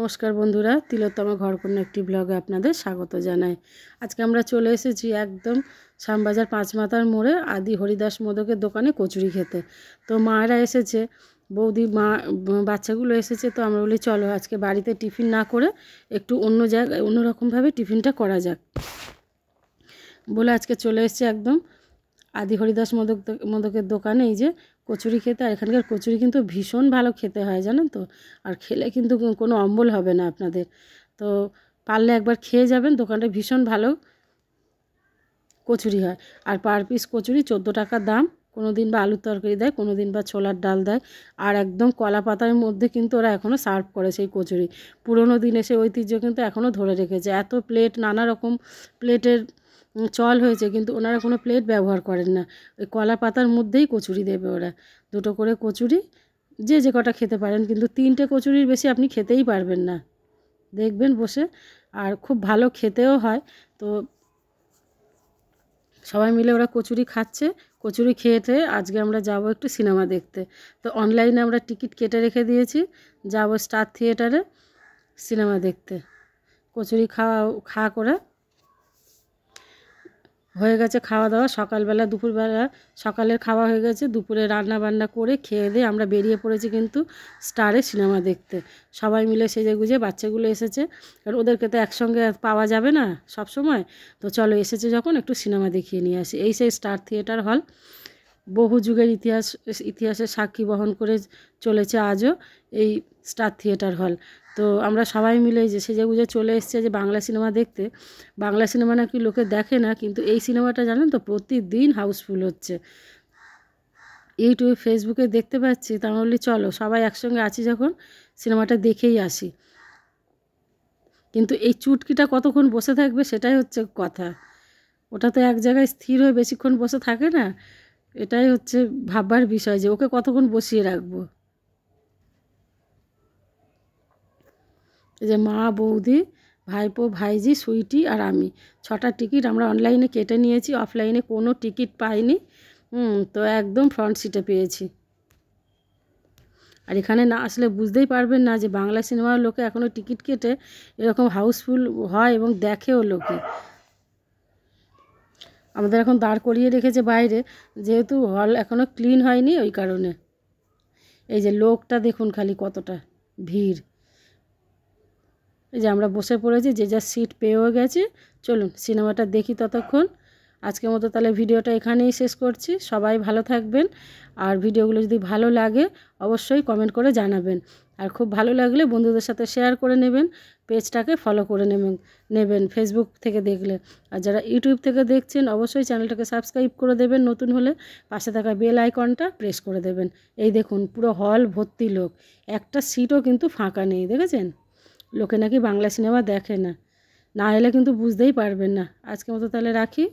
নমস্কার বন্ধুরা, তিলোত্তমা ঘরকন্যা একটি ব্লগে আপনাদের স্বাগত জানাই। আজকে আমরা চলে এসেছি একদম শ্যামবাজার পাঁচমাথার মোড়ে আদি হরিদাস মোদকের দোকানে কচুরি খেতে। তো মায়েরা এসেছে, বৌদি মা বাচ্চাগুলো এসেছে। তো আমরা বলি চলো আজকে বাড়িতে টিফিন না করে একটু অন্য জায়গায় অন্যরকমভাবে টিফিনটা করা যাক বলে আজকে চলে এসেছি একদম আদি হরিদাস মোদকের দোকানে। এই যে কচুরি খেতে, আর এখানকার কচুরি কিন্তু ভীষণ ভালো খেতে হয় জানেন তো, আর খেলে কিন্তু কোনো অম্বল হবে না আপনাদের। তো পারলে একবার খেয়ে যাবেন, দোকানটা ভীষণ ভালো কচুরি হয়। আর পার পিস কচুরি 14 টাকা দাম। কোনো দিন বা আলুর তরকারি দেয়, কোনো দিন বা ছোলার ডাল দেয়। আর একদম কলা পাতার মধ্যে কিন্তু ওরা এখনও সার্ভ করে সেই কচুরি। পুরোনো দিনে সেই ঐতিহ্য কিন্তু এখনও ধরে রেখেছে। এত প্লেট, নানা রকম প্লেটের চল হয়েছে, কিন্তু ওনারা কোনো প্লেট ব্যবহার করেন না। ওই কলা পাতার মধ্যেই কচুরি দেবে ওরা, দুটো করে কচুরি, যে কটা খেতে পারেন। কিন্তু 3টে কচুরির বেশি আপনি খেতেই পারবেন না, দেখবেন বসে। আর খুব ভালো খেতেও হয়। তো সবাই মিলে ওরা কচুরি খাচ্ছে। কচুরি খেয়েতে আজকে আমরা যাব একটু সিনেমা দেখতে। তো অনলাইনে আমরা টিকিট কেটে রেখে দিয়েছি, যাব স্টার থিয়েটারে সিনেমা দেখতে। কচুরি খাওয়া করে হয়ে গেছে, খাওয়া দাওয়া সকালবেলা, দুপুরবেলা সকালের খাওয়া হয়ে গেছে, দুপুরে রান্না বান্না করে খেয়ে দিয়ে আমরা বেরিয়ে পড়েছি কিন্তু স্টারে সিনেমা দেখতে। সবাই মিলে সেজে গুজে, বাচ্চাগুলো এসেছে, কারণ ওদেরকে তো একসঙ্গে পাওয়া যাবে না সব সময়। তো চলো, এসেছে যখন একটু সিনেমা দেখিয়ে নিয়ে আসি। এই সেই স্টার থিয়েটার হল, বহু যুগের ইতিহাসের সাক্ষী বহন করে চলেছে আজও এই স্টার থিয়েটার হল। তো আমরা সবাই মিলে যে সেজে গুজে চলে এসেছে যে বাংলা সিনেমা দেখতে। বাংলা সিনেমা নাকি লোকে দেখে না, কিন্তু এই সিনেমাটা জানেন তো প্রতিদিন হাউসফুল হচ্ছে। ইউটিউব, ফেসবুকে দেখতে পাচ্ছি। তা আমরা বলি চলো সবাই একসঙ্গে আছি যখন, সিনেমাটা দেখেই আসি। কিন্তু এই চুটকিটা কতক্ষণ বসে থাকবে সেটাই হচ্ছে কথা। ওটা তো এক জায়গায় স্থির হয়ে বেশিক্ষণ বসে থাকে না। এটাই হচ্ছে ভাববার বিষয় যে ওকে কতক্ষণ বসিয়ে রাখবো। এই যে মা, বৌদি, ভাইপো, ভাইজি, সুইটি আর আমি, 6টা টিকিট আমরা অনলাইনে কেটে নিয়েছি, অফলাইনে কোনো টিকিট পাইনি। তো একদম ফ্রন্ট সিটে পেয়েছি। আর এখানে না আসলে বুঝতেই পারবেন না যে বাংলা সিনেমার লোকে এখনও টিকিট কেটে এরকম হাউসফুল হয় এবং দেখেও লোকে। আমাদের এখন দাঁড় করিয়ে রেখেছে বাইরে, যেহেতু হল এখনও ক্লিন হয়নি ওই কারণে। এই যে লোকটা দেখুন খালি কতটা ভিড়। এই যে আমরা বসে পড়েছি, যে যার সিট পেয়েও গেছে। চলুন সিনেমাটা দেখি ততক্ষণ। আজকের মতো তাহলে ভিডিওটা এখানেই শেষ করছি। সবাই ভালো থাকবেন, আর ভিডিওগুলো যদি ভালো লাগে অবশ্যই কমেন্ট করে জানাবেন। আর খুব ভালো লাগলে বন্ধুদের সাথে শেয়ার করে নেবেন, পেজটাকে ফলো করে নেবেন ফেসবুক থেকে দেখলে। আর যারা ইউটিউব থেকে দেখছেন অবশ্যই চ্যানেলটাকে সাবস্ক্রাইব করে দেবেন, নতুন হলে পাশে থাকা বেল আইকনটা প্রেস করে দেবেন। এই দেখুন পুরো হল ভর্তি লোক, একটা সিটও কিন্তু ফাঁকা নেই, দেখেছেন? লোকে নাকি বাংলা সিনেমা দেখে না, না এলে কিন্তু বুঝতেই পারবেন না। আজকের মতো তাহলে রাখি।